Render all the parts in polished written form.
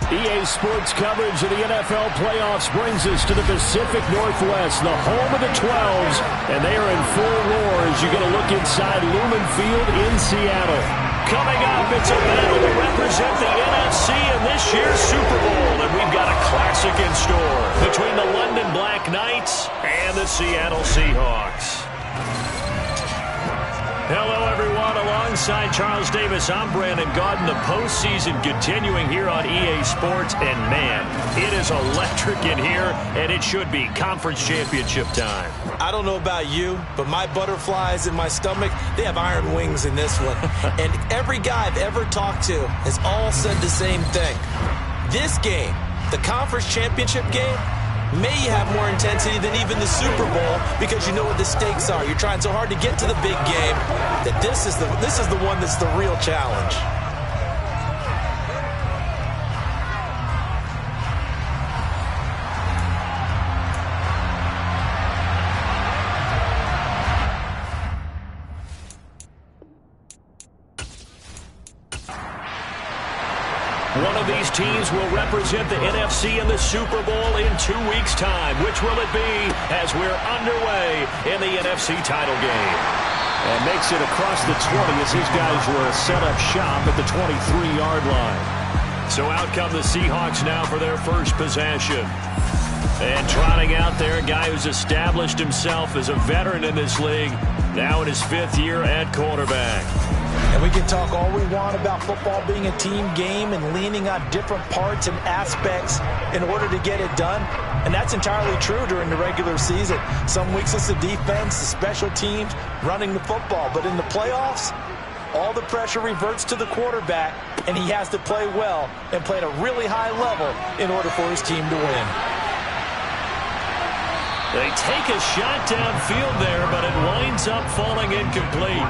EA Sports coverage of the NFL playoffs brings us to the Pacific Northwest, the home of the 12s, and they are in full roar as you get a look inside Lumen Field in Seattle. Coming up, it's a battle to represent the NFC in this year's Super Bowl, and we've got a classic in store between the London BlackKnights and the Seattle Seahawks. Hello, everyone. Alongside Charles Davis, I'm Brandon Gaudin. The postseason continuing here on EA Sports. And, man, it is electric in here, and it should be conference championship time. I don't know about you, but my butterflies in my stomach, they have iron wings in this one. And every guy I've ever talked to has all said the same thing. This game, the conference championship game, may have more intensity than even the Super Bowl because you know what the stakes are. You're trying so hard to get to the big game that this is the one that's the real challenge. One of these teams will represent the NFC in the Super Bowl in 2 weeks' time. Which will it be as we're underway in the NFC title game? And makes it across the 20 as these guys will set up shop at the 23-yard line. So out come the Seahawks now for their first possession. And trotting out there, a guy who's established himself as a veteran in this league, now in his 5th year at quarterback. And we can talk all we want about football being a team game and leaning on different parts and aspects in order to get it done. And that's entirely true during the regular season. Some weeks it's the defense, the special teams, running the football. But in the playoffs, all the pressure reverts to the quarterback, and he has to play well and play at a really high level in order for his team to win. They take a shot downfield there, but it winds up falling incomplete.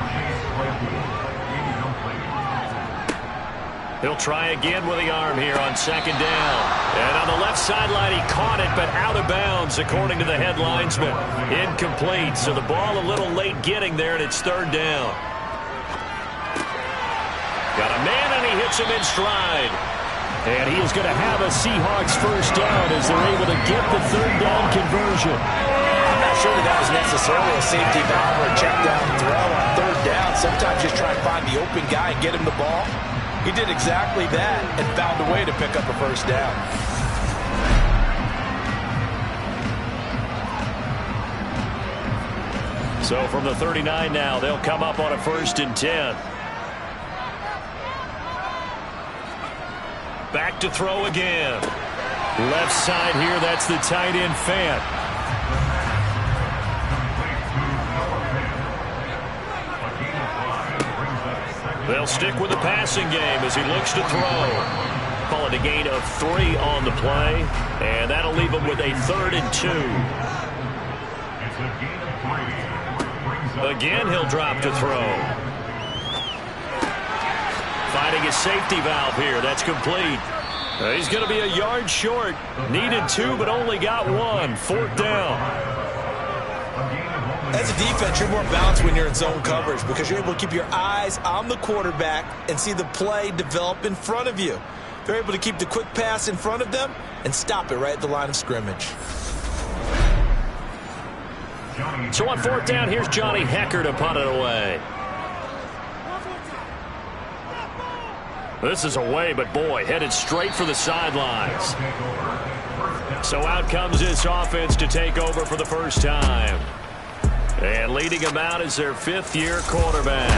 He'll try again with the arm here on second down. And on the left sideline, he caught it, but out of bounds, according to the head linesman. Incomplete, so the ball a little late getting there, and it's third down. Got a man, and he hits him in stride. And he is going to have a Seahawks first down as they're able to get the third down conversion. I'm not sure that was necessarily a safety valve or a check down throw on third down. Sometimes just try and find the open guy and get him the ball. He did exactly that and found a way to pick up a first down. So from the 39 now, they'll come up on a 1st and 10. Back to throw again. Left side here, that's the tight end Fant. They'll stick with the passing game as he looks to throw. Call it a gain of 3 on the play, and that'll leave him with a 3rd and 2. Again, he'll drop to throw. Finding his safety valve here. That's complete. He's going to be a yard short. Needed 2, but only got 1. 4th down. As a defense, you're more balanced when you're in zone coverage because you're able to keep your eyes on the quarterback and see the play develop in front of you. They're able to keep the quick pass in front of them and stop it right at the line of scrimmage. So on 4th down, here's Johnny Hecker to punt it away. This is away, but boy, headed straight for the sidelines. So out comes this offense to take over for the first time. And leading them out is their 5th-year quarterback.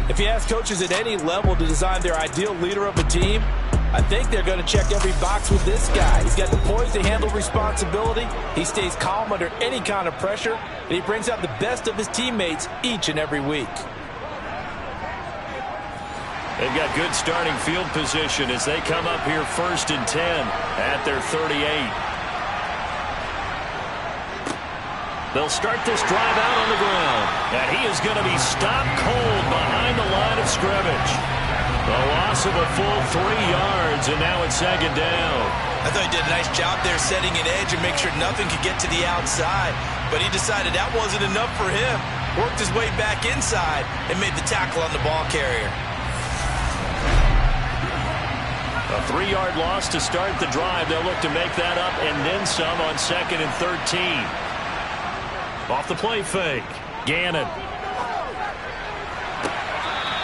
If you ask coaches at any level to design their ideal leader of a team, I think they're going to check every box with this guy. He's got the poise to handle responsibility. He stays calm under any kind of pressure, and he brings out the best of his teammates each and every week. They've got good starting field position as they come up here 1st and 10 at their 38. They'll start this drive out on the ground. And he is going to be stopped cold behind the line of scrimmage. A loss of a full 3 yards, and now it's 2nd down. I thought he did a nice job there setting an edge and make sure nothing could get to the outside. But he decided that wasn't enough for him. Worked his way back inside and made the tackle on the ball carrier. A 3-yard loss to start the drive. They'll look to make that up and then some on 2nd and 13. Off the play fake. Gannon.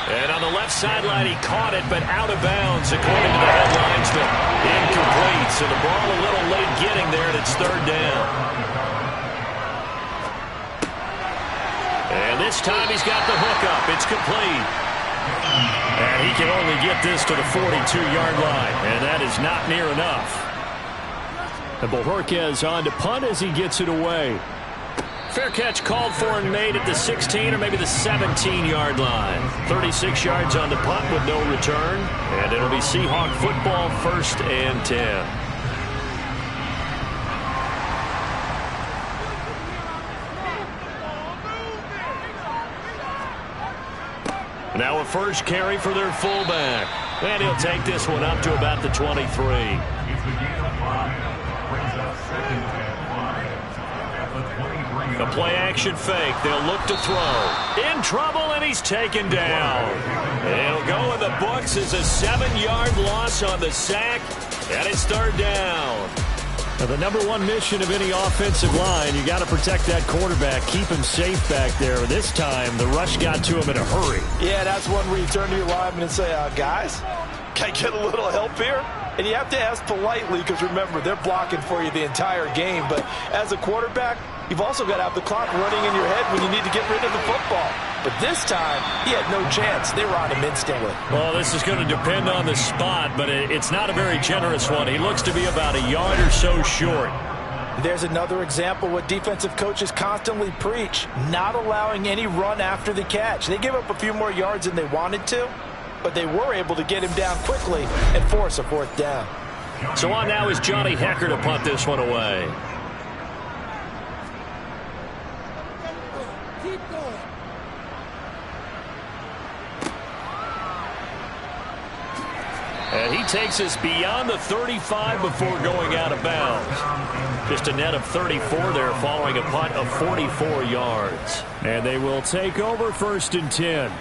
And on the left sideline, he caught it, but out of bounds, according to the head linesman. Incomplete, so the ball a little late getting there, and it's 3rd down. And this time he's got the hook up. It's complete. And he can only get this to the 42-yard line, and that is not near enough. And Bojorquez on to punt as he gets it away. Fair catch called for and made at the 16 or maybe the 17-yard line. 36 yards on the punt with no return. And it'll be Seahawk football, 1st and 10. Now a first carry for their fullback. And he'll take this one up to about the 23. A play-action fake. They'll look to throw. In trouble, and he's taken down. It'll go in the books as a 7-yard loss on the sack, and it's 3rd down. Now, the number one mission of any offensive line, you got to protect that quarterback, keep him safe back there. This time, the rush got to him in a hurry. Yeah, that's one where you turn to your lineman and say, guys, can I get a little help here? And you have to ask politely because, remember, they're blocking for you the entire game. But as a quarterback, you've also got to have the clock running in your head when you need to get rid of the football. But this time, he had no chance. They were on him instantly. Well, this is going to depend on the spot, but it's not a very generous one. He looks to be about a yard or so short. There's another example what defensive coaches constantly preach, not allowing any run after the catch. They gave up a few more yards than they wanted to, but they were able to get him down quickly and force a 4th down. So on now is Johnny Hecker to punt this one away. And he takes us beyond the 35 before going out of bounds. Just a net of 34 there following a punt of 44 yards. And they will take over 1st and 10.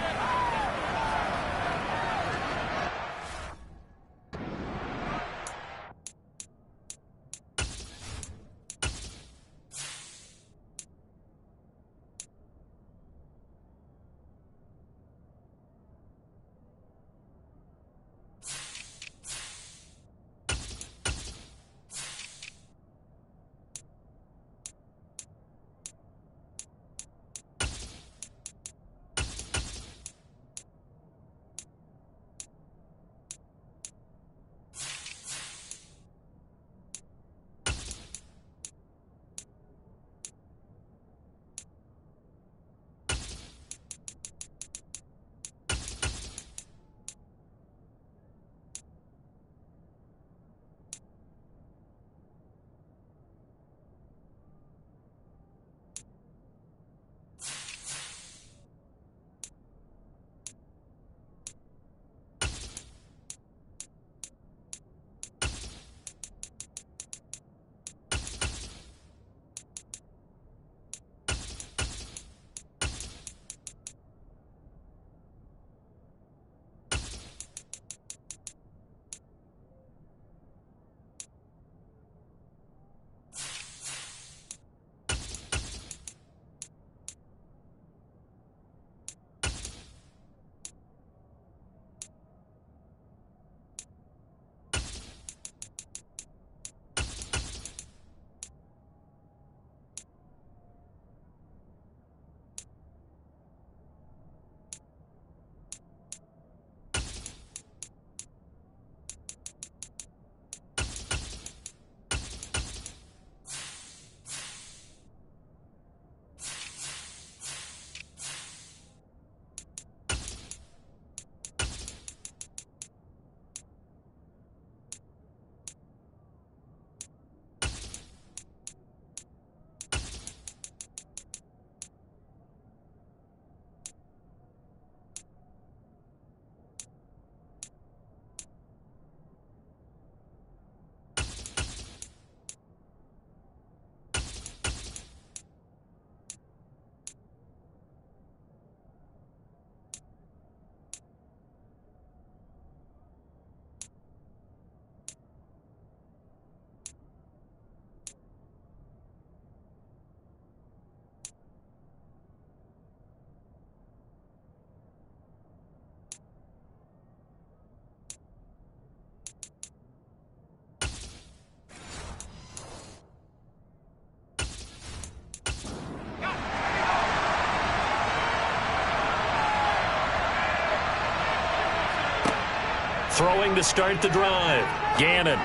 Throwing to start the drive. Gannon.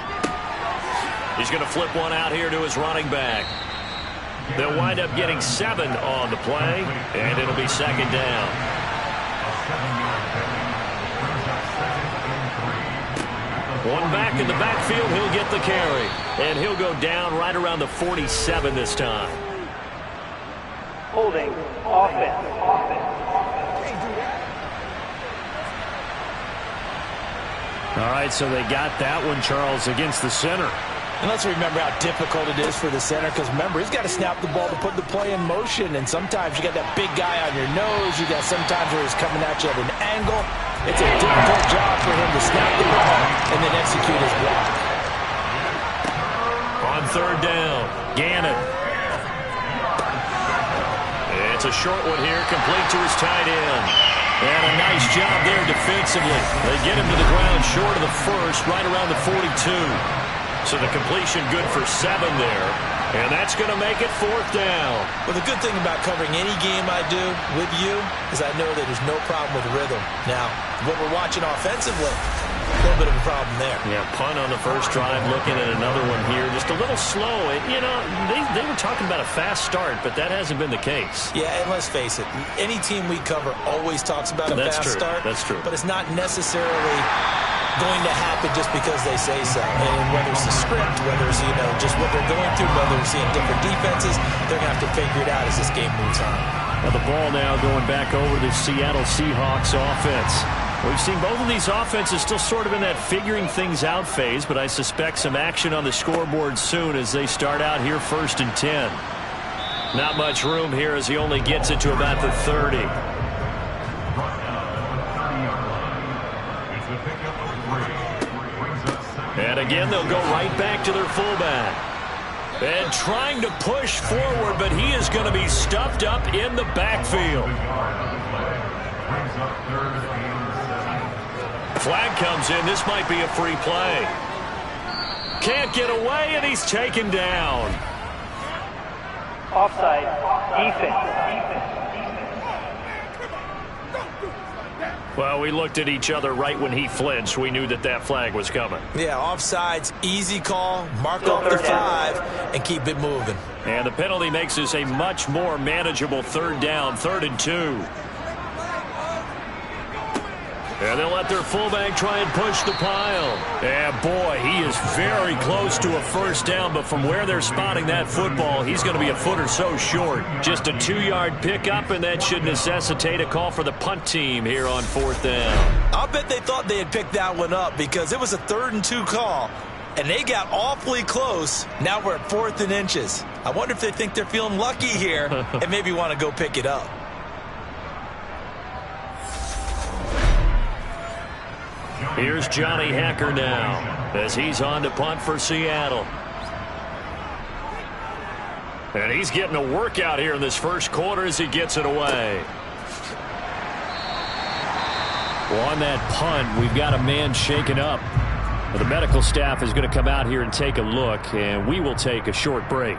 He's going to flip one out here to his running back. They'll wind up getting 7 on the play, and it'll be second down. One back in the backfield, he'll get the carry. And he'll go down right around the 47 this time. Holding offense. All right, so they got that one, Charles, against the center. And let's remember how difficult it is for the center, because remember, he's got to snap the ball to put the play in motion, and sometimes you got that big guy on your nose. You got sometimes where he's coming at you at an angle. It's a difficult job for him to snap the ball and then execute his block. On third down, Gannon. It's a short one here, complete to his tight end. And a nice job there defensively. They get him to the ground short of the first, right around the 42. So the completion good for 7 there. And that's going to make it fourth down. Well, the good thing about covering any game I do with you is I know that there's no problem with rhythm. Now, what we're watching offensively, a little bit of a problem there. Yeah, punt on the first drive, looking at another one here. Just a little slow. You know, they were talking about a fast start, but that hasn't been the case. Yeah, and let's face it, any team we cover always talks about a fast start. That's true. But it's not necessarily going to happen just because they say so. And whether it's the script, whether it's, just what they're going through, whether they're seeing different defenses, they're going to have to figure it out as this game moves on. Now the ball now going back over to the Seattle Seahawks offense. We've seen both of these offenses still sort of in that figuring things out phase, but I suspect some action on the scoreboard soon as they start out here 1st and 10. Not much room here as he only gets it to about the 30. And again, they'll go right back to their fullback. And trying to push forward, but he is going to be stuffed up in the backfield. Flag comes in. This might be a free play. Can't get away, and he's taken down. Offside. Defense. Well, we looked at each other right when he flinched. We knew that that flag was coming. Yeah, offsides, easy call, mark off the 5, and keep it moving. And the penalty makes this a much more manageable third down, 3rd and 2. And they'll let their fullback try and push the pile. And boy, he is very close to a first down, but from where they're spotting that football, he's going to be a foot or so short. Just a 2-yard pickup, and that should necessitate a call for the punt team here on 4th down. I'll bet they thought they had picked that one up because it was a 3rd and 2 call, and they got awfully close. Now we're at 4th and inches. I wonder if they think they're feeling lucky here and maybe want to go pick it up. Here's Johnny Hacker now as he's on to punt for Seattle. And he's getting a workout here in this first quarter as he gets it away. Well, on that punt, we've got a man shaken up. The medical staff is going to come out here and take a look, and we will take a short break.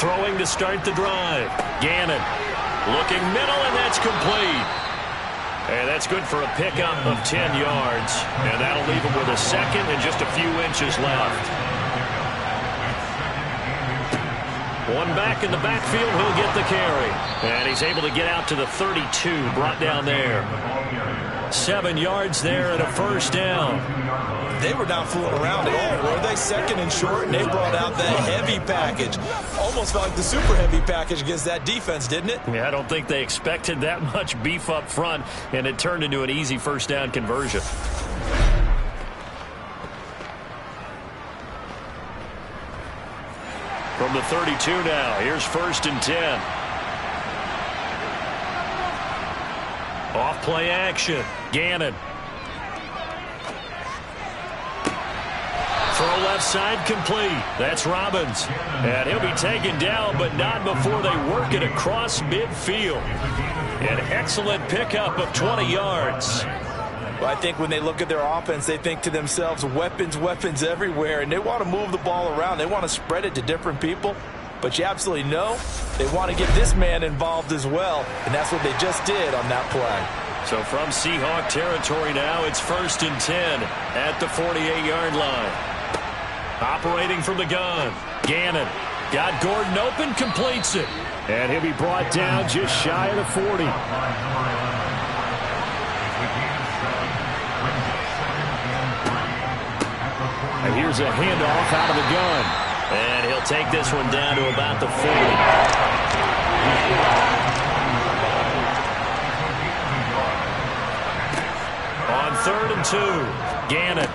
Throwing to start the drive. Gannon looking middle, and that's complete. And that's good for a pickup of 10 yards. And that'll leave him with a second and just a few inches left. One back in the backfield, he'll get the carry. And he's able to get out to the 32, brought down there. 7 yards there and a first down. They were not fooling around at all, were they? 2nd and short, and they brought out that heavy package. Almost felt like the super heavy package against that defense, didn't it? Yeah, I don't think they expected that much beef up front, and it turned into an easy first down conversion. From the 32 now, here's 1st and 10. Off play action. Gannon. Throw left side complete. That's Robbins. And he'll be taken down, but not before they work it across midfield. An excellent pickup of 20 yards. Well, I think when they look at their offense, they think to themselves, weapons, weapons everywhere, and they want to move the ball around. They want to spread it to different people. But you absolutely know they want to get this man involved as well, and that's what they just did on that play. So from Seahawk territory now, it's 1st and 10 at the 48-yard line. Operating from the gun, Gannon. Got Gordon open, completes it. And he'll be brought down just shy of the 40. And here's a handoff out of the gun. And he'll take this one down to about the 40. On 3rd and 2, Gannon.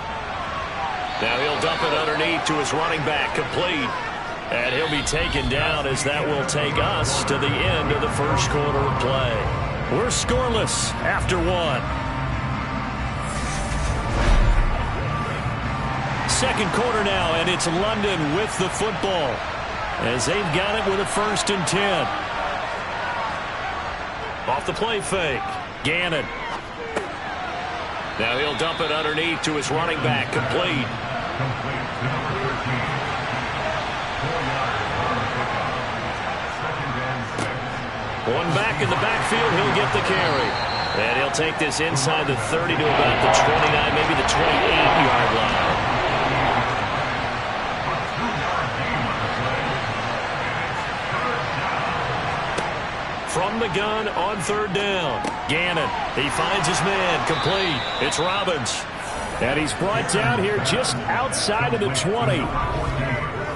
Now he'll dump it underneath to his running back, complete. And he'll be taken down as that will take us to the end of the first quarter of play. We're scoreless after 1. Second quarter now, and it's London with the football as they've got it with a 1st and 10. Off the play fake, Gannon. Now he'll dump it underneath to his running back, complete. One back in the backfield, he'll get the carry. And he'll take this inside the 30 to about the 29, maybe the 28-yard line. From the gun on 3rd down, Gannon. He finds his man, complete. It's Robbins. And he's brought down here just outside of the 20.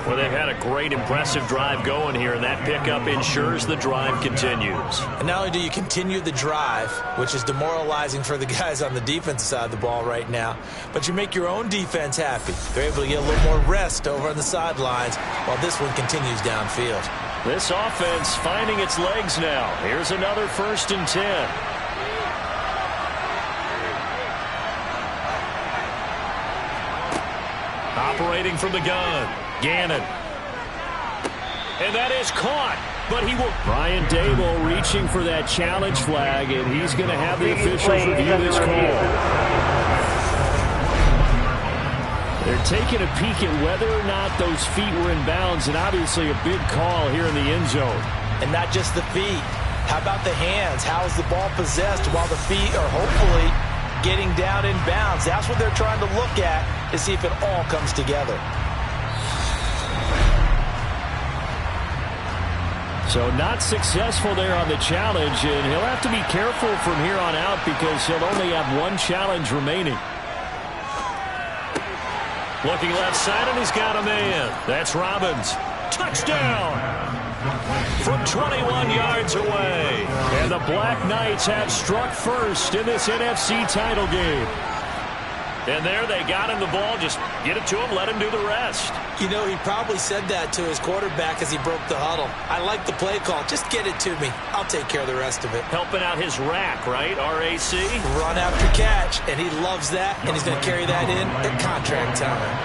Well, they've had a great, impressive drive going here, and that pickup ensures the drive continues. And not only do you continue the drive, which is demoralizing for the guys on the defensive side of the ball right now, but you make your own defense happy. They're able to get a little more rest over on the sidelines while this one continues downfield. This offense finding its legs now. Here's another 1st and 10. Operating from the gun, Gannon. And that is caught, but he will. Brian Dable reaching for that challenge flag, and he's going to have the officials review this call. They're taking a peek at whether or not those feet were in bounds, and obviously a big call here in the end zone. And not just the feet. How about the hands? How is the ball possessed while the feet are hopefully getting down in bounds? That's what they're trying to look at to see if it all comes together. So not successful there on the challenge, and he'll have to be careful from here on out because he'll only have one challenge remaining. Looking left side, and he's got a man. That's Robbins. Touchdown! From 21 yards away. And the BlackKnights have struck first in this NFC title game. And there they got him the ball. Just get it to him, let him do the rest. You know, he probably said that to his quarterback as he broke the huddle. I like the play call. Just get it to me. I'll take care of the rest of it. Helping out his rack, right? RAC? Run after catch, and he loves that, and he's going to carry that in at contract time.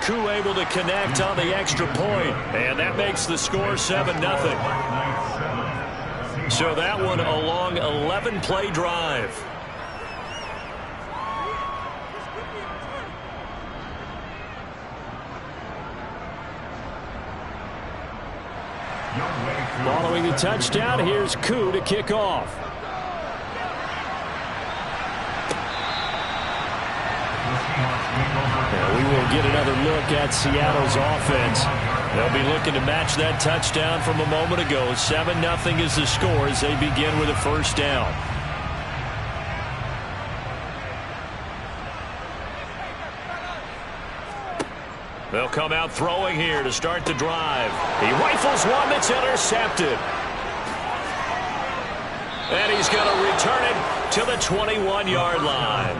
Koo able to connect on the extra point, and that makes the score 7-0. So that one a long 11-play drive. Following the touchdown, here's Koo to kick off. We will get another look at Seattle's offense. They'll be looking to match that touchdown from a moment ago. 7-0 is the score as they begin with a 1st down. They'll come out throwing here to start the drive. He rifles one that's intercepted. And he's going to return it to the 21-yard line.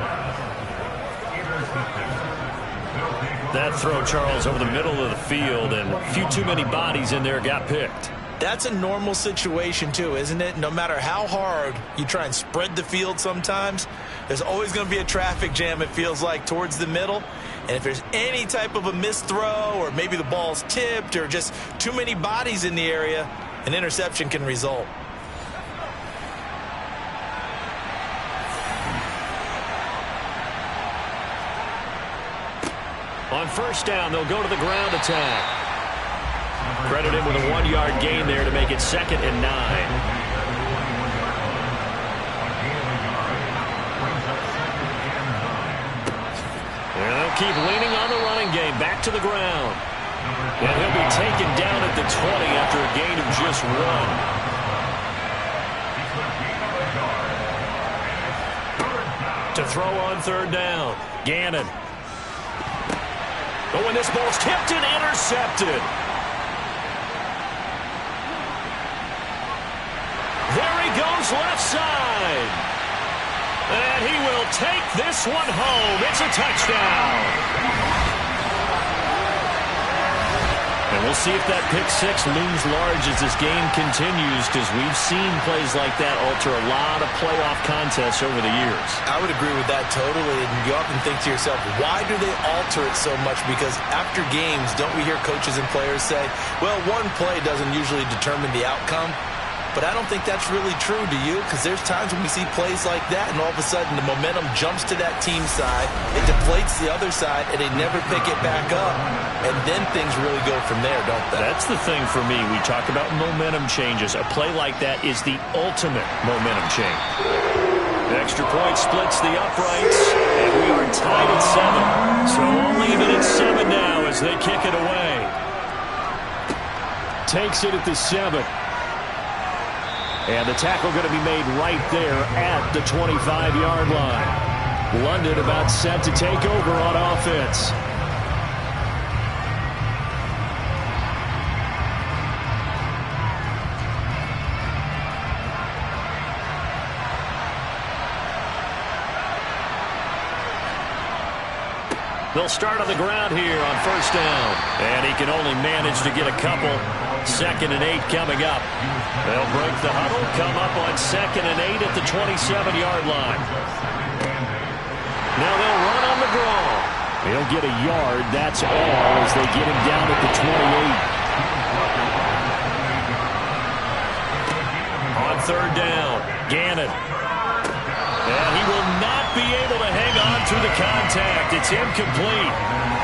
That throw, Charles, over the middle of the field, and a few too many bodies in there got picked. That's a normal situation, too, isn't it? No matter how hard you try and spread the field sometimes, There's always going to be a traffic jam, it feels like, towards the middle. And if there's any type of a missed throw or maybe the ball's tipped or just too many bodies in the area, an interception can result. On first down, they'll go to the ground attack. Credit him with a 1-yard gain there to make it 2nd and 9. And they'll keep leaning on the running game. Back to the ground. And he'll be taken down at the 20 after a gain of just 1. To throw on 3rd down. Gannon. Oh, and this ball's tipped and intercepted. There he goes left side. And he will take this one home. It's a touchdown. And we'll see if that pick six looms large as this game continues, because we've seen plays like that alter a lot of playoff contests over the years. I would agree with that totally. And you often think to yourself, why do they alter it so much? Because after games, don't we hear coaches and players say, well, one play doesn't usually determine the outcome? But I don't think that's really true, do you? Because there's times when we see plays like that, and all of a sudden the momentum jumps to that team side, it deflates the other side, and they never pick it back up. And then things really go from there, don't they? That's the thing for me. We talk about momentum changes. A play like that is the ultimate momentum change. The extra point splits the uprights, and we are tied at 7. So we'll leave it at 7 now as they kick it away. Takes it at the 7. And the tackle going to be made right there at the 25-yard line. London about set to take over on offense. They'll start on the ground here on first down. And he can only manage to get a couple. 2nd and 8 coming up. They'll break the huddle, come up on 2nd and 8 at the 27-yard line. Now they'll run on the draw. He'll get a yard, that's all, as they get him down at the 28. On 3rd down, Gannon. And he will not be able to hang on through the contact. It's incomplete.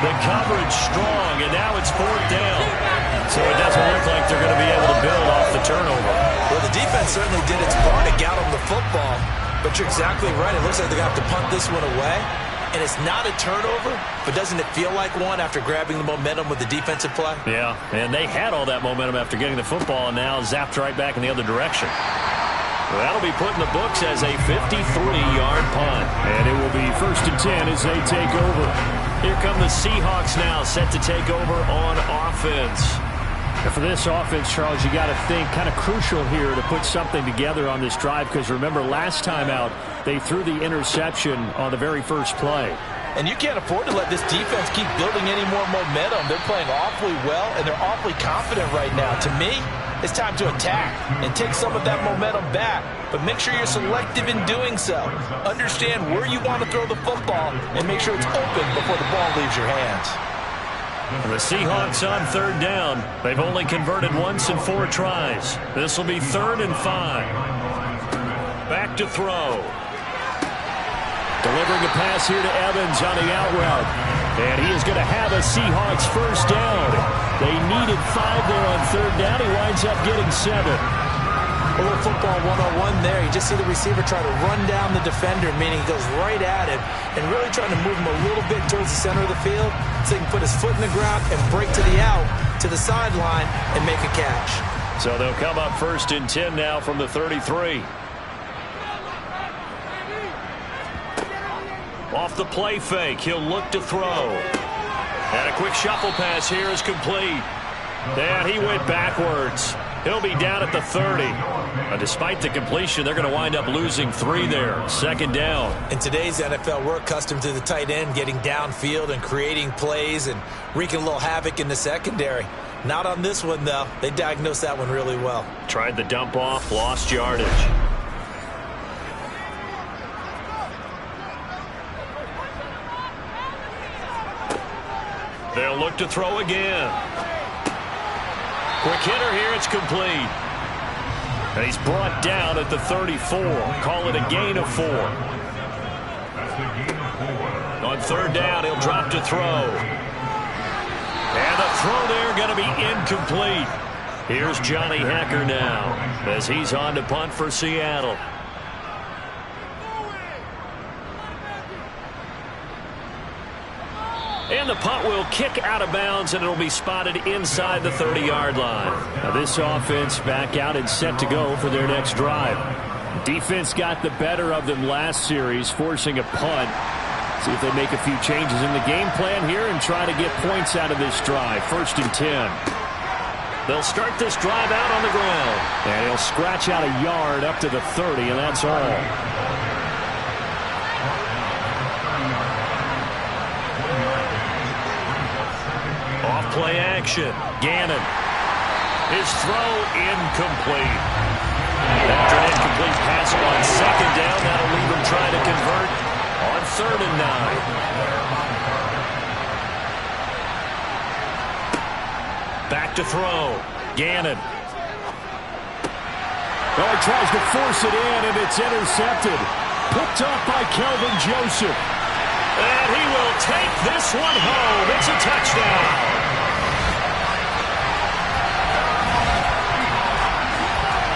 The coverage strong, and now it's 4th down. So it doesn't look like they're going to be able to build off the turnover. Well, the defense certainly did its part to get them the football. But you're exactly right. It looks like they're going to have to punt this one away. And it's not a turnover, but doesn't it feel like one after grabbing the momentum with the defensive play? Yeah, and they had all that momentum after getting the football, and now zapped right back in the other direction. Well, that'll be put in the books as a 53-yard punt. And it will be 1st and 10 as they take over. Here come the Seahawks now, set to take over on offense. And for this offense, Charles, you got to think kind of crucial here to put something together on this drive, because remember last time out, they threw the interception on the very first play. And you can't afford to let this defense keep building any more momentum. They're playing awfully well, and they're awfully confident right now. To me, it's time to attack and take some of that momentum back. But make sure you're selective in doing so. Understand where you want to throw the football and make sure it's open before the ball leaves your hands. The Seahawks on 3rd down. They've only converted once in 4 tries. This will be 3rd and 5. Back to throw. Delivering a pass here to Evans on the out route. And he is going to have a Seahawks first down. They needed 5 there on 3rd down. He winds up getting 7. A little football 1-on-1 there. You just see the receiver try to run down the defender, meaning he goes right at him and really trying to move him a little bit towards the center of the field so he can put his foot in the ground and break to the out, to the sideline, and make a catch. So they'll come up 1st and 10 now from the 33. Off the play fake, he'll look to throw. And a quick shuffle pass here is complete. And he went backwards. He'll be down at the 30. Despite the completion, they're going to wind up losing 3 there. 2nd down. In today's NFL, we're accustomed to the tight end getting downfield and creating plays and wreaking a little havoc in the secondary. Not on this one, though. They diagnosed that one really well. Tried the dump off, lost yardage. They'll look to throw again. Quick hitter here. It's complete. And he's brought down at the 34. Call it a gain of 4. On third down, he'll drop to throw. And the throw there going to be incomplete. Here's Johnny Hecker now as he's on to punt for Seattle. And the punt will kick out of bounds, and it'll be spotted inside the 30-yard line. Now this offense back out and set to go for their next drive. Defense got the better of them last series, forcing a punt. See if they make a few changes in the game plan here and try to get points out of this drive. 1st and 10. They'll start this drive out on the ground. And he'll scratch out a yard up to the 30, and that's all. Play action. Gannon. His throw incomplete. After an incomplete pass on 2nd down, that'll leave him trying to convert on 3rd and 9. Back to throw. Gannon. Oh, he tries to force it in, and it's intercepted. Picked up by Kelvin Joseph. And he will take this one home. It's a touchdown.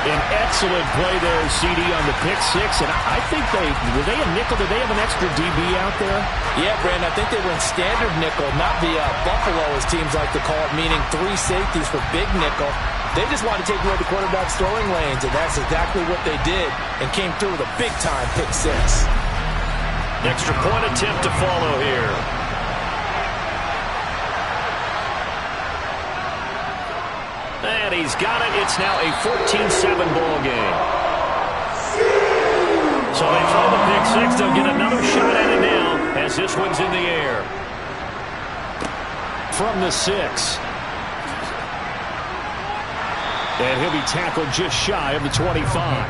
An excellent play there, CD, on the pick six. And I think were they a nickel? Did they have an extra DB out there? Yeah, Brandon, I think they were in standard nickel, not the Buffalo, as teams like to call it, meaning 3 safeties for big nickel. They just wanted to take away the quarterback's throwing lanes, and that's exactly what they did, and came through with a big-time pick six. Extra point attempt to follow here. And he's got it. It's now a 14-7 ball game. So they throw the pick six. They'll get another shot at it now as this one's in the air. From the 6. And he'll be tackled just shy of the 25.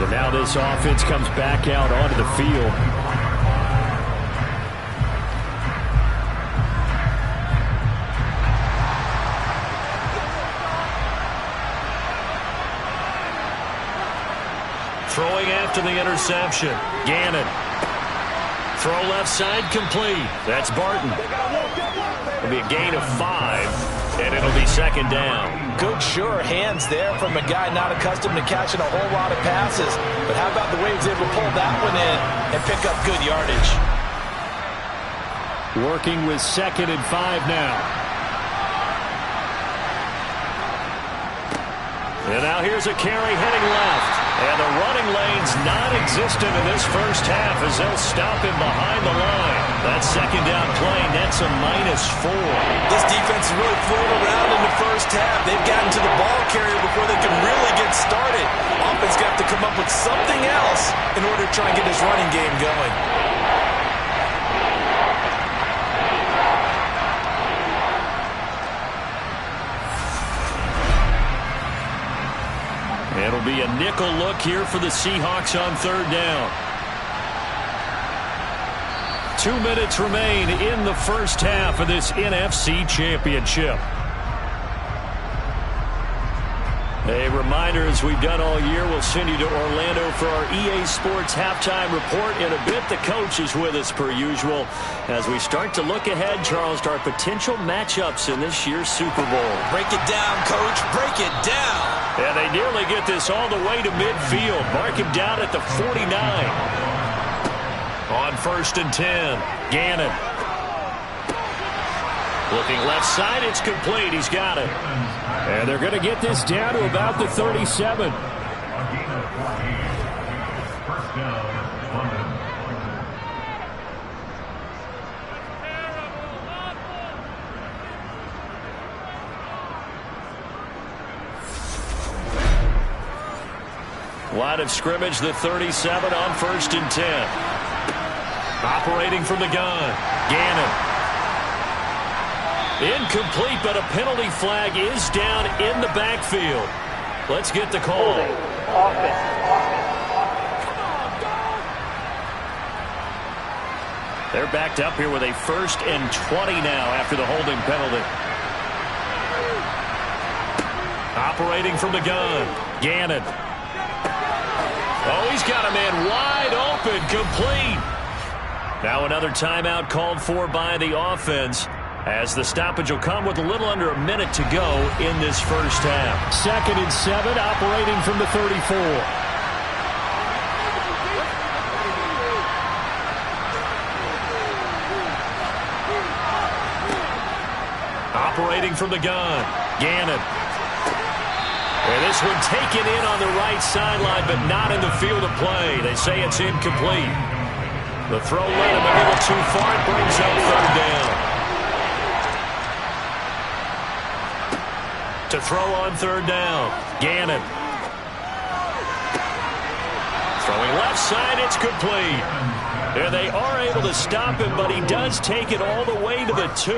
And now this offense comes back out onto the field. Throwing after the interception. Gannon. Throw left side complete. That's Barton. It'll be a gain of 5, and it'll be 2nd down. Good, sure hands there from a guy not accustomed to catching a whole lot of passes. But how about the way he was able to pull that one in and pick up good yardage? Working with 2nd and 5 now. And now here's a carry heading left. And the running lane's non-existent in this first half as they'll stop him behind the line. That 2nd down play, that's a -4. This defense is really floating around in the first half. They've gotten to the ball carrier before they can really get started. Offense got to come up with something else in order to try and get this running game going. It'll be a nickel look here for the Seahawks on 3rd down. 2 minutes remain in the first half of this NFC Championship. A reminder, as we've done all year, we'll send you to Orlando for our EA Sports halftime report. In a bit, the coach is with us per usual as we start to look ahead, Charles, to our potential matchups in this year's Super Bowl. Break it down, Coach. Break it down. And they nearly get this all the way to midfield. Mark him down at the 49. On 1st and 10, Gannon. Looking left side, it's complete. He's got it. And they're going to get this down to about the 37. Line of scrimmage, the 37 on 1st and 10. Operating from the gun, Gannon. Incomplete, but a penalty flag is down in the backfield. Let's get the call. They're backed up here with a 1st and 20 now after the holding penalty. Operating from the gun, Gannon. Oh, he's got a man wide open, complete. Now another timeout called for by the offense, as the stoppage will come with a little under a minute to go in this first half. 2nd and 7, operating from the 34. Operating from the gun, Gannon. And this one taken in on the right sideline, but not in the field of play. They say it's incomplete. The throw led him a little too far. It brings up 3rd down. To throw on 3rd down, Gannon. Throwing left side, it's complete. There they are able to stop him, but he does take it all the way to the 2.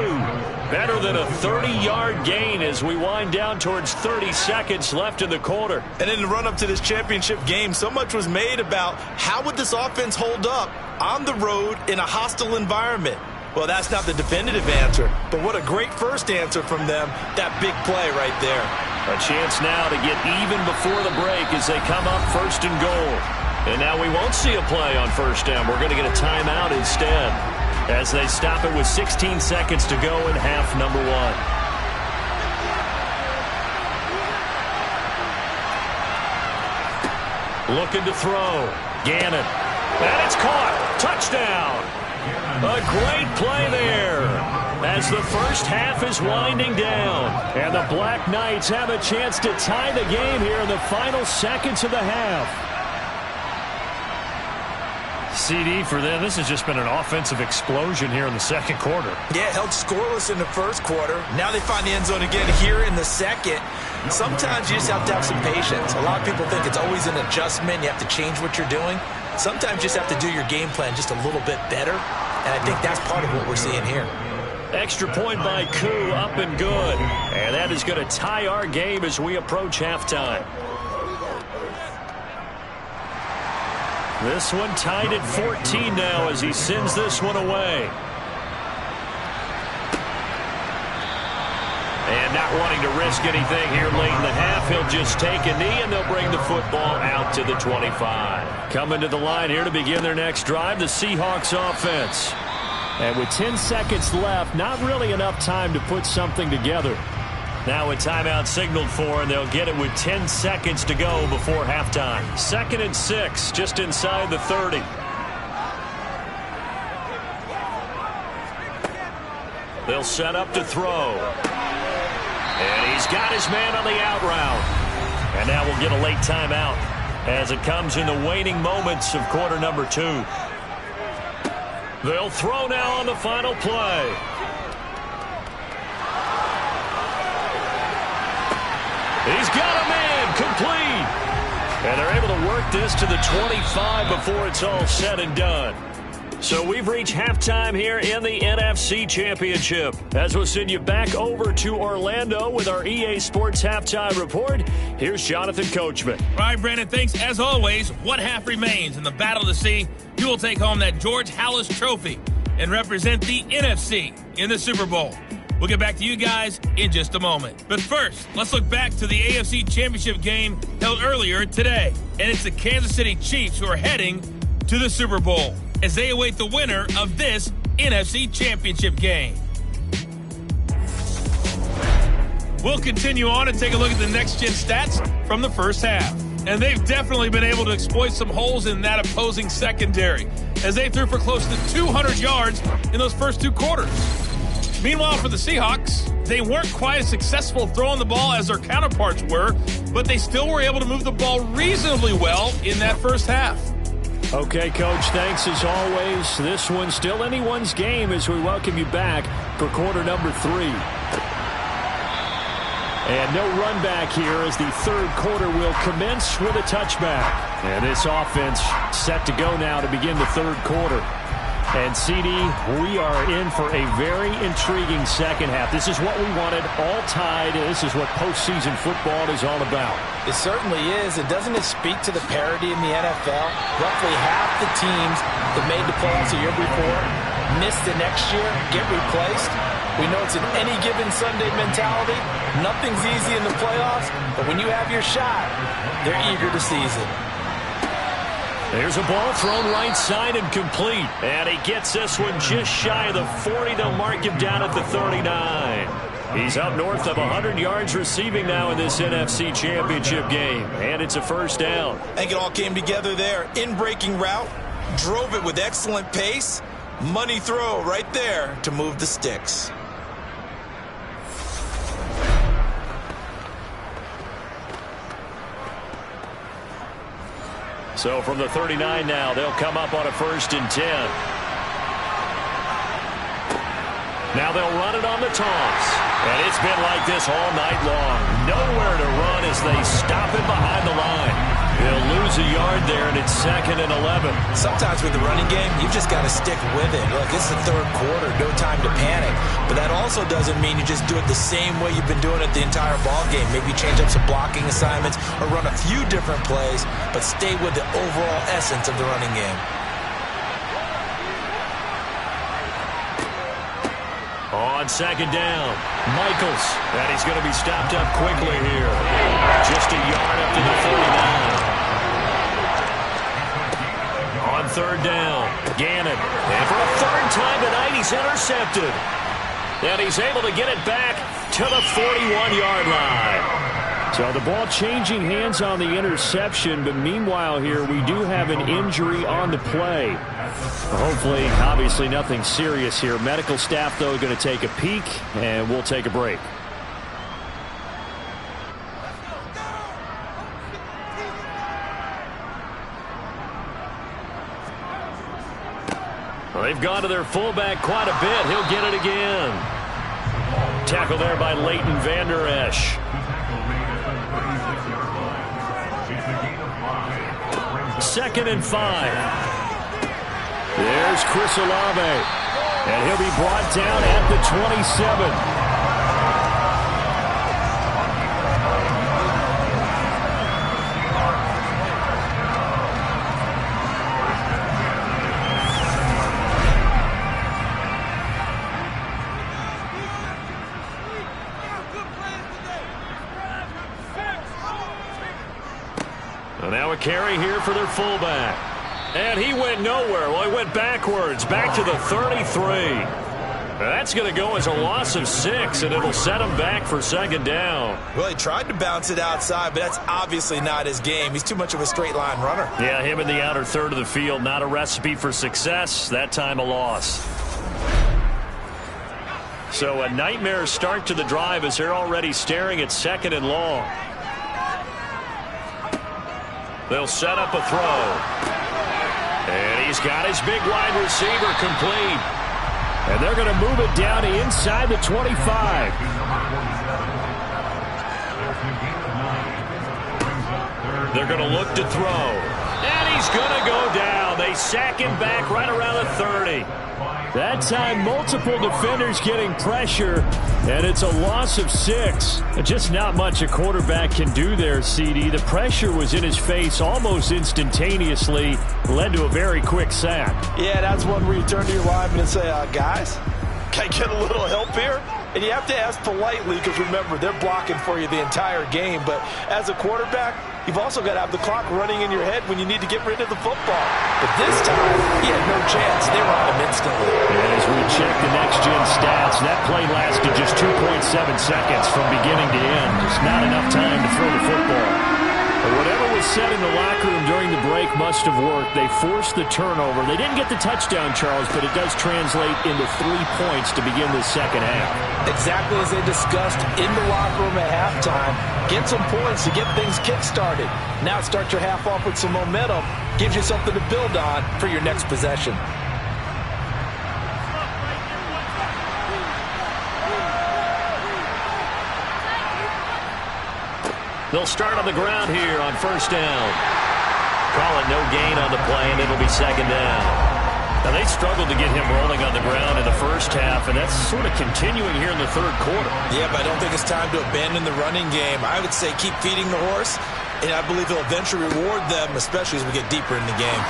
Better than a 30-yard gain as we wind down towards 30 seconds left in the quarter. And in the run-up to this championship game, so much was made about how would this offense hold up on the road in a hostile environment. Well, that's not the definitive answer, but what a great first answer from them, that big play right there. A chance now to get even before the break as they come up 1st and goal. And now we won't see a play on 1st down. We're going to get a timeout instead as they stop it with 16 seconds to go in half number 1. Looking to throw. Gannon. And it's caught. Touchdown. A great play there as the first half is winding down. And the Black Knights have a chance to tie the game here in the final seconds of the half. CD for them, this has just been an offensive explosion here in the 2nd quarter. Yeah, held scoreless in the 1st quarter. Now they find the end zone again here in the 2nd. Sometimes you just have to have some patience. A lot of people think it's always an adjustment. You have to change what you're doing. Sometimes you just have to do your game plan just a little bit better. And I think that's part of what we're seeing here. Extra point by Koo, up and good. And that is going to tie our game as we approach halftime. This one tied at 14 now as he sends this one away. And not wanting to risk anything here late in the half, he'll just take a knee and they'll bring the football out to the 25. Coming to the line here to begin their next drive, the Seahawks offense. And with 10 seconds left, not really enough time to put something together. Now a timeout signaled for, and they'll get it with 10 seconds to go before halftime. 2nd and 6, just inside the 30. They'll set up to throw. And he's got his man on the out route. And now we'll get a late timeout as it comes in the waning moments of quarter number 2. They'll throw now on the final play. He's got a man, complete. And they're able to work this to the 25 before it's all said and done. So we've reached halftime here in the NFC Championship. As we'll send you back over to Orlando with our EA Sports Halftime Report, here's Jonathan Coachman. All right, Brandon, thanks. As always, one half remains in the battle to see who will take home that George Halas Trophy and represent the NFC in the Super Bowl. We'll get back to you guys in just a moment. But first, let's look back to the AFC Championship game held earlier today. And it's the Kansas City Chiefs who are heading to the Super Bowl as they await the winner of this NFC Championship game. We'll continue on and take a look at the next-gen stats from the first half. And they've definitely been able to exploit some holes in that opposing secondary as they threw for close to 200 yards in those first 2 quarters. Meanwhile, for the Seahawks, they weren't quite as successful throwing the ball as their counterparts were, but they still were able to move the ball reasonably well in that first half. Okay, Coach, thanks as always. This one's still anyone's game as we welcome you back for quarter number 3. And no run back here as the third quarter will commence with a touchback. And this offense set to go now to begin the third quarter. And, CD, we are in for a very intriguing second half. This is what we wanted, all tied. This is what postseason football is all about. It certainly is. And doesn't it speak to the parity in the NFL? Roughly half the teams that made the playoffs the year before miss the next year, get replaced. We know it's an any given Sunday mentality. Nothing's easy in the playoffs, but when you have your shot, they're eager to seize it. There's a ball thrown right side and complete. And he gets this one just shy of the 40. They'll mark him down at the 39. He's up north of 100 yards receiving now in this NFC Championship game. And it's a first down. I think it all came together there. In-breaking route, drove it with excellent pace. Money throw right there to move the sticks. So from the 39 now, they'll come up on a 1st and 10. Now they'll run it on the toss. And it's been like this all night long. Nowhere to run as they stop it behind the line. They'll lose a yard there, and it's 2nd and 11. Sometimes with the running game, you've just got to stick with it. Look, it's the third quarter, no time to panic. But that also doesn't mean you just do it the same way you've been doing it the entire ball game. Maybe change up some blocking assignments or run a few different plays, but stay with the overall essence of the running game. On 2nd down, Michaels. And he's going to be stopped up quickly here. Just a yard up to the 39. On 3rd down, Gannon. And for a 3rd time tonight, he's intercepted. And he's able to get it back to the 41-yard line. So the ball changing hands on the interception, but meanwhile here we do have an injury on the play. Hopefully, obviously nothing serious here. Medical staff, though, going to take a peek, and we'll take a break. Well, they've gone to their fullback quite a bit. He'll get it again. Tackle there by Leighton Vander Esch. 2nd and 5. There's Chris Olave. And he'll be brought down at the 27. And now a carry here for their fullback. And he went nowhere. Well, he went backwards, back to the 33. That's going to go as a loss of 6, and it'll set him back for 2nd down. Well, he tried to bounce it outside, but that's obviously not his game. He's too much of a straight-line runner. Yeah, him in the outer third of the field, not a recipe for success. That time a loss. So a nightmare start to the drive as they're already staring at 2nd and long. They'll set up a throw. And he's got his big wide receiver complete. And they're going to move it down to inside the 25. They're going to look to throw. And he's going to go down. They sack him back right around the 30. That time, multiple defenders getting pressure, and it's a loss of 6. Just not much a quarterback can do there, CD. The pressure was in his face almost instantaneously, led to a very quick sack. Yeah, that's one where you turn to your lineman and say, guys, can I get a little help here? And you have to ask politely because, remember, they're blocking for you the entire game. But as a quarterback, you've also got to have the clock running in your head when you need to get rid of the football. But this time, he had no chance. They were on him instantly. And as we check the next-gen stats, that play lasted just 2.7 seconds from beginning to end. Just not enough time to throw the football. But whatever was said in the locker room during the break must have worked. They forced the turnover. They didn't get the touchdown, Charles, but it does translate into 3 points to begin the second half. Exactly as they discussed in the locker room at halftime. Get some points to get things kick-started. Now start your half off with some momentum. Gives you something to build on for your next possession. They'll start on the ground here on 1st down. Call it no gain on the play, and it'll be 2nd down. Now, they struggled to get him rolling on the ground in the first half, and that's sort of continuing here in the 3rd quarter. Yeah, but I don't think it's time to abandon the running game. I would say keep feeding the horse, and I believe he'll eventually reward them, especially as we get deeper in the game.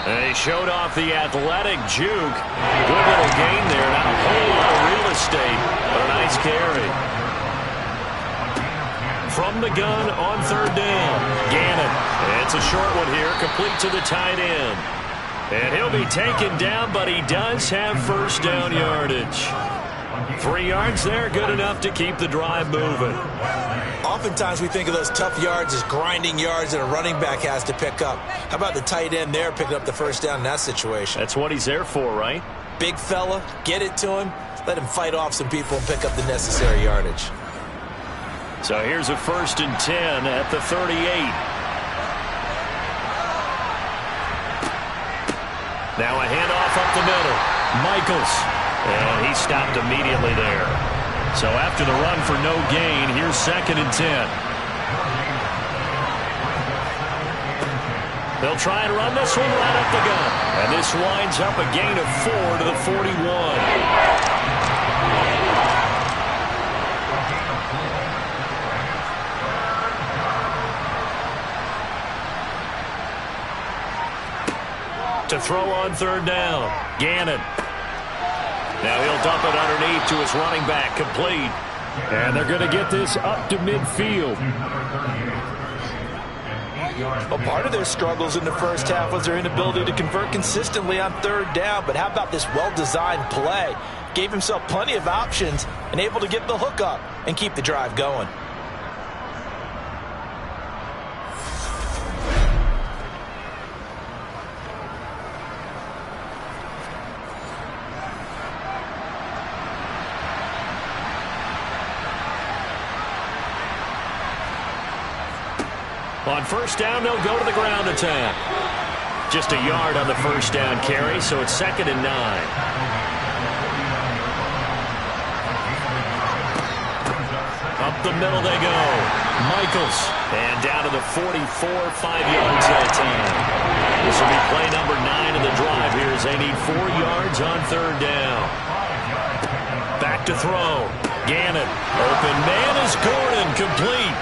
They showed off the athletic juke. Good little gain there. Not a whole lot of real estate, but a nice carry. From the gun on third down. Gannon. It's a short one here, complete to the tight end. And he'll be taken down, but he does have first down yardage. 3 yards there, good enough to keep the drive moving. Oftentimes we think of those tough yards as grinding yards that a running back has to pick up. How about the tight end there picking up the first down in that situation? That's what he's there for, right? Big fella, get it to him, let him fight off some people and pick up the necessary yardage. So here's a 1st and 10 at the 38. Now a handoff up the middle. Michaels. And he stopped immediately there. So after the run for no gain, here's 2nd and 10. They'll try and run this one right up the gut. And this winds up a gain of 4 to the 41. To throw on third down. Gannon. Now he'll dump it underneath to his running back, complete. And they're going to get this up to midfield. Well, part of their struggles in the first half was their inability to convert consistently on third down. But how about this well-designed play? Gave himself plenty of options and able to get the hook up and keep the drive going. On first down, they'll go to the ground attack. Just a yard on the first down carry, so it's 2nd and 9. Up the middle they go. Michaels. And down to the 44, 5 yards that time. This will be play number 9 of the drive here as they need 4 yards on third down. Back to throw. Gannon. Open man is Gordon, complete.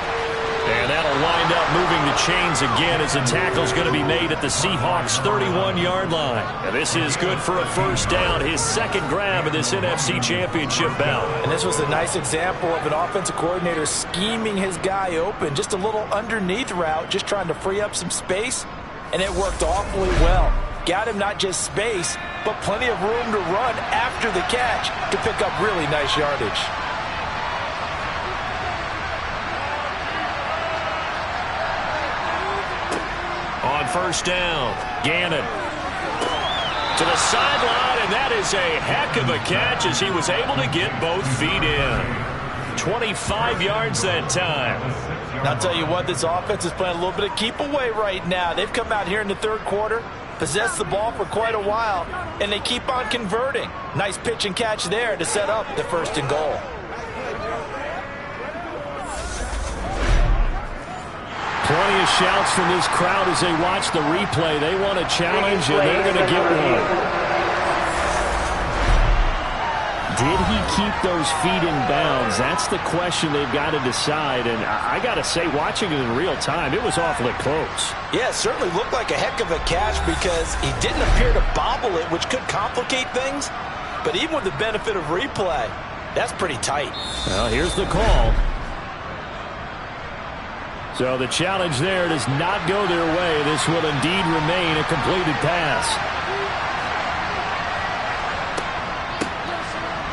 And that'll wind up moving the chains again as the tackle's going to be made at the Seahawks' 31-yard line. And this is good for a first down, his 2nd grab of this NFC Championship bout. And this was a nice example of an offensive coordinator scheming his guy open. Just a little underneath route, just trying to free up some space, and it worked awfully well. Got him not just space, but plenty of room to run after the catch to pick up really nice yardage. On first down, Gannon to the sideline, and that is a heck of a catch as he was able to get both feet in. 25 yards that time. I'll tell you what, this offense is playing a little bit of keep away right now. They've come out here in the third quarter, possessed the ball for quite a while, and they keep on converting. Nice pitch and catch there to set up the 1st and goal. Plenty of shouts from this crowd as they watch the replay. They want a challenge, and they're going to get one. Did he keep those feet in bounds? That's the question they've got to decide. And I got to say, watching it in real time, it was awfully close. Yeah, it certainly looked like a heck of a catch because he didn't appear to bobble it, which could complicate things. But even with the benefit of replay, that's pretty tight. Well, here's the call. So the challenge there does not go their way. This will indeed remain a completed pass.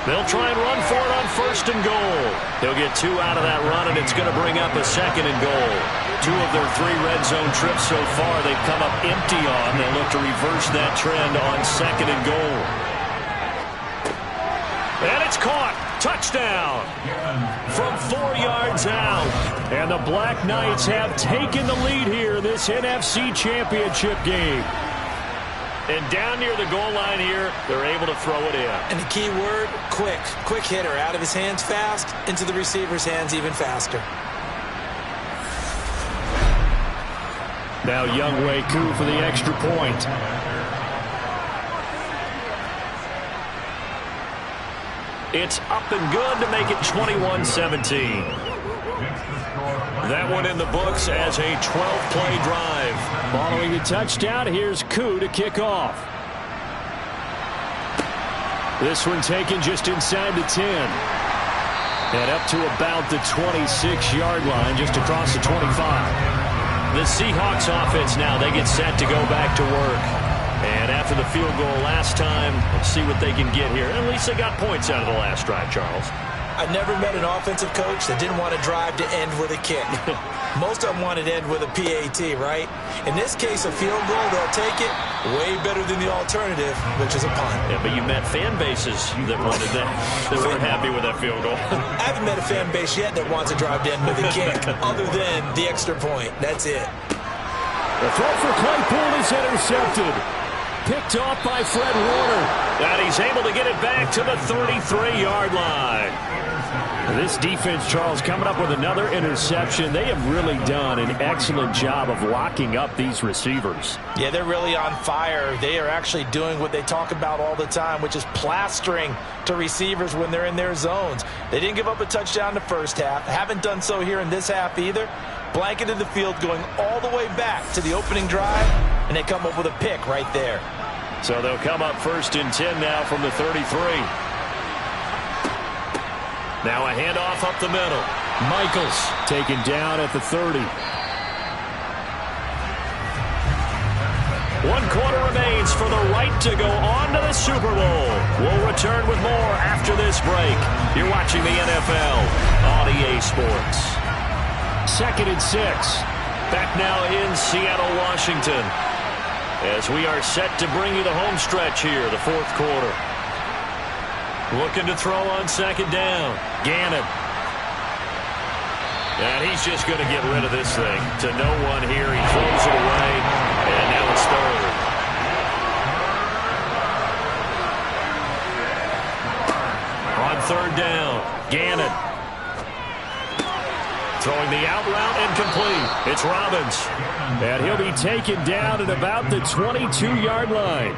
They'll try and run for it on 1st and goal. They'll get 2 out of that run, and it's going to bring up a 2nd and goal. 2 of their 3 red zone trips so far they've come up empty on. They'll look to reverse that trend on 2nd and goal. And it's caught. Touchdown from 4 yards out. And the BlackKnights have taken the lead here in this NFC Championship game. And down near the goal line here, they're able to throw it in. And the key word, quick. Quick hitter. Out of his hands fast, into the receiver's hands even faster. Now Younghoe Koo for the extra point. It's up and good to make it 21-17. That one in the books as a 12-play drive. Following the touchdown, here's Koo to kick off. This one taken just inside the 10. And up to about the 26-yard line, just across the 25. The Seahawks offense now, they get set to go back to work. And after the field goal last time, let's see what they can get here. At least they got points out of the last drive, Charles. I've never met an offensive coach that didn't want to drive to end with a kick. Most of them wanted to end with a PAT, right? In this case, a field goal, they'll take it way better than the alternative, which is a punt. Yeah, but you met fan bases that wanted that, that weren't happy with that field goal. I haven't met a fan base yet that wants to drive to end with a kick, other than the extra point. That's it. The throw for Claypool is intercepted. Picked off by Fred Warner. And he's able to get it back to the 33-yard line. This defense, Charles, coming up with another interception. They have really done an excellent job of locking up these receivers. Yeah, they're really on fire. They are actually doing what they talk about all the time, which is plastering to receivers when they're in their zones. They didn't give up a touchdown the first half. Haven't done so here in this half either. Blanketed the field going all the way back to the opening drive, and they come up with a pick right there. So they'll come up 1st and 10 now from the 33. Now a handoff up the middle. Michaels taken down at the 30. 1 quarter remains for the right to go on to the Super Bowl. We'll return with more after this break. You're watching the NFL on EA Sports. 2nd and 6. Back now in Seattle, Washington, as we are set to bring you the home stretch here, the 4th quarter. Looking to throw on 2nd down. Gannon. And he's just going to get rid of this thing to no one here. He throws it away, and now it's 3rd. On 3rd down, Gannon. Throwing the out route and complete. It's Robbins. And he'll be taken down at about the 22-yard line.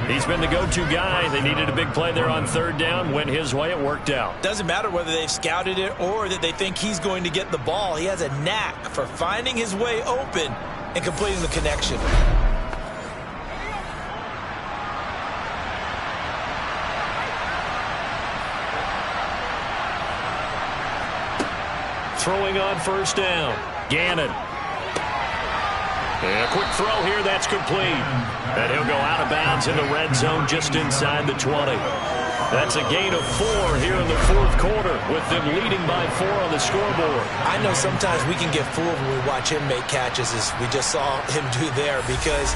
He's been the go-to guy. They needed a big play there on 3rd down. Went his way. It worked out. Doesn't matter whether they've scouted it or that they think he's going to get the ball. He has a knack for finding his way open and completing the connection. Throwing on 1st down. Gannon. And a quick throw here, that's complete. And he'll go out of bounds in the red zone just inside the 20. That's a gain of 4 here in the 4th quarter, with them leading by 4 on the scoreboard. I know sometimes we can get fooled when we watch him make catches, as we just saw him do there, because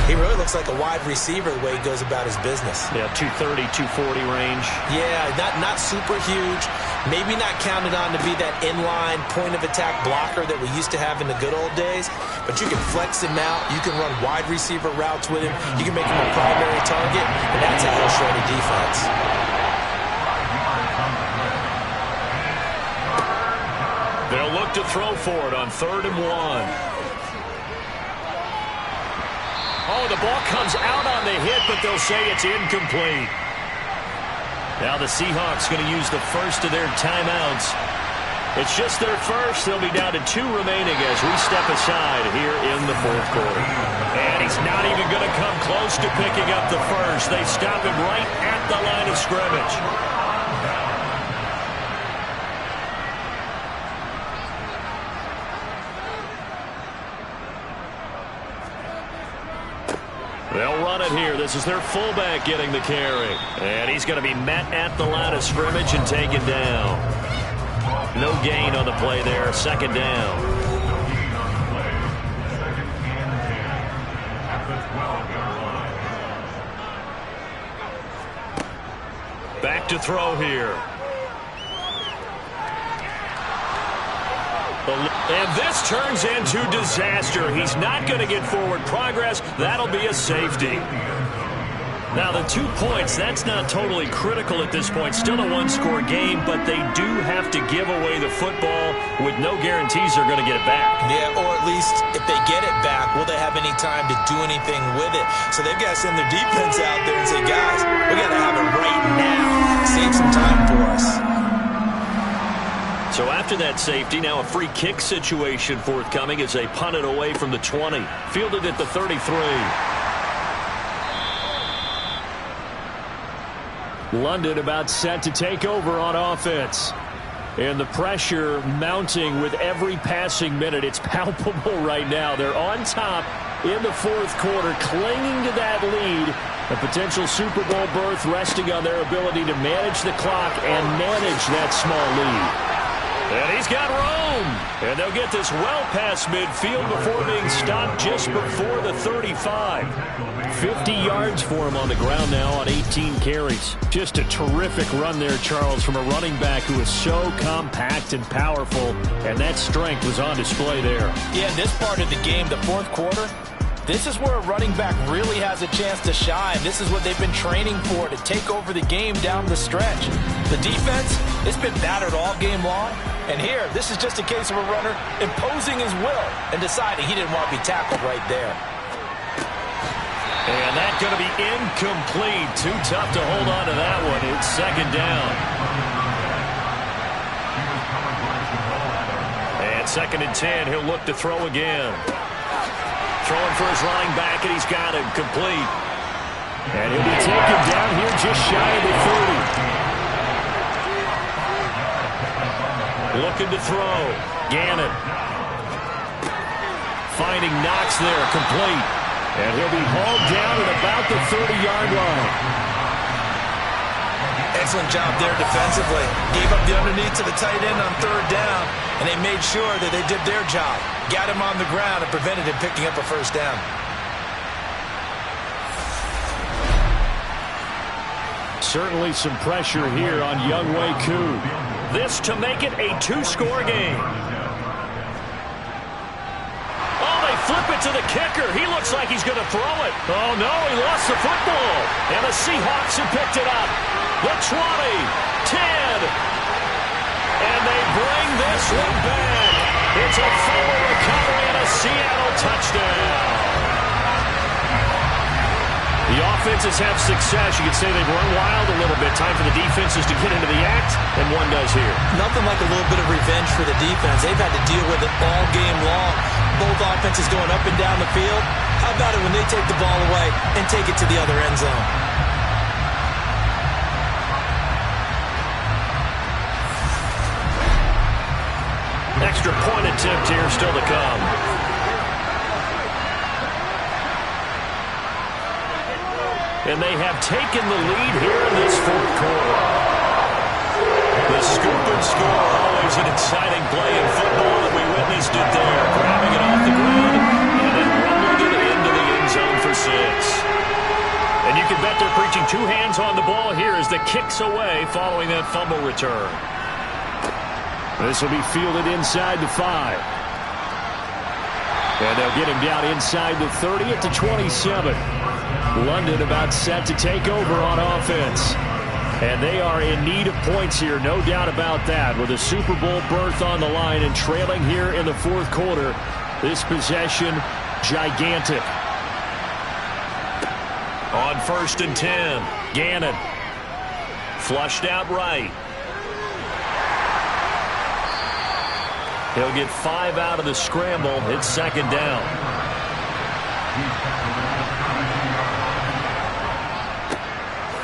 he really looks like a wide receiver the way he goes about his business. Yeah, 230, 240 range. Yeah, not super huge. Maybe not counted on to be that inline point-of-attack blocker that we used to have in the good old days, but you can flex him out. You can run wide receiver routes with him. You can make him a primary target, and that's how he'll shred a defense. They'll look to throw for it on 3rd and 1. Oh, the ball comes out on the hit, but they'll say it's incomplete. Now the Seahawks going to use the first of their timeouts. It's just their first. They'll be down to 2 remaining as we step aside here in the 4th quarter. And he's not even going to come close to picking up the first. They stop him right at the line of scrimmage. They'll run it here. This is their fullback getting the carry. And he's going to be met at the line of scrimmage and taken down. No gain on the play there. 2nd down. Back to throw here. And this turns into disaster. He's not going to get forward progress. That'll be a safety. Now, the 2 points, that's not totally critical at this point. Still a 1-score game, but they do have to give away the football with no guarantees they're going to get it back. Yeah, or at least if they get it back, will they have any time to do anything with it? So they've got to send their defense out there and say, guys, we got to have it right now. Save some time for us. So So after that safety, now a free kick situation forthcoming as they punt it away from the 20. Fielded at the 33. London about set to take over on offense. And the pressure mounting with every passing minute. It's palpable right now. They're on top in the fourth quarter, clinging to that lead. A potential Super Bowl berth resting on their ability to manage the clock and manage that small lead. And he's got room. And they'll get this well past midfield before being stopped just before the 35. 50 yards for him on the ground now on 18 carries. Just a terrific run there, Charles, from a running back who is so compact and powerful, and that strength was on display there. Yeah, this part of the game, the fourth quarter, this is where a running back really has a chance to shine. This is what they've been training for, to take over the game down the stretch. The defense, it's been battered all game long. And here, this is just a case of a runner imposing his will and deciding he didn't want to be tackled right there. And that's going to be incomplete. Too tough to hold on to that one. It's second down. And 2nd and 10. He'll look to throw again. Throwing for his running back, and he's got him complete. And he'll be taken down here just shy of the 30. Looking to throw. Gannon. Finding Knox there, complete. And he'll be hauled down at about the 30-yard line. Excellent job there defensively. Gave up the underneath to the tight end on 3rd down, and they made sure that they did their job. Got him on the ground and prevented him picking up a 1st down. Certainly some pressure here on Younghoe Koo. This to make it a 2-score game. Oh, they flip it to the kicker. He looks like he's going to throw it. Oh, no, he lost the football. And the Seahawks have picked it up. The 20, 10. And they bring this one back. It's a fumble recovery and a Seattle touchdown. The offenses have success. You could say they've run wild a little bit. Time for the defenses to get into the act, and one does here. Nothing like a little bit of revenge for the defense. They've had to deal with it all game long. Both offenses going up and down the field. How about it when they take the ball away and take it to the other end zone? Extra point attempt here still to come. And they have taken the lead here in this fourth quarter. The scoop and score, always an exciting play in football, and we witnessed it there. Grabbing it off the ground and then rumbling it into the end zone for 6. And you can bet they're preaching 2 hands on the ball here as the kick's away following that fumble return. This will be fielded inside the 5. And they'll get him down inside the 30 at the 27. London about set to take over on offense. And they are in need of points here, no doubt about that. With a Super Bowl berth on the line and trailing here in the fourth quarter, this possession, gigantic. On 1st and 10, Gannon. Flushed out right. He'll get 5 out of the scramble. It's 2nd down.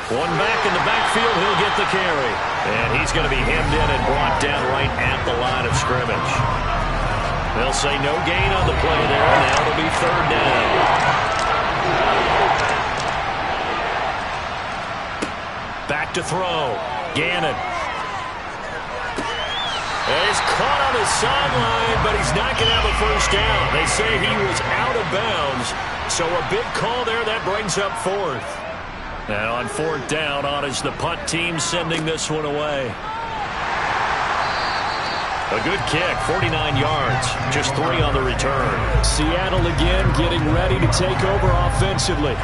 One back in the backfield. He'll get the carry. And he's going to be hemmed in and brought down right at the line of scrimmage. They'll say no gain on the play there. Now it'll be 3rd down. Back to throw. Gannon. And he's caught on the sideline, but he's not going to have a 1st down. They say he was out of bounds. So a big call there. That brings up 4th. And on 4th down, on is the punt team sending this one away. A good kick, 49 yards, just 3 on the return. Seattle again getting ready to take over offensively.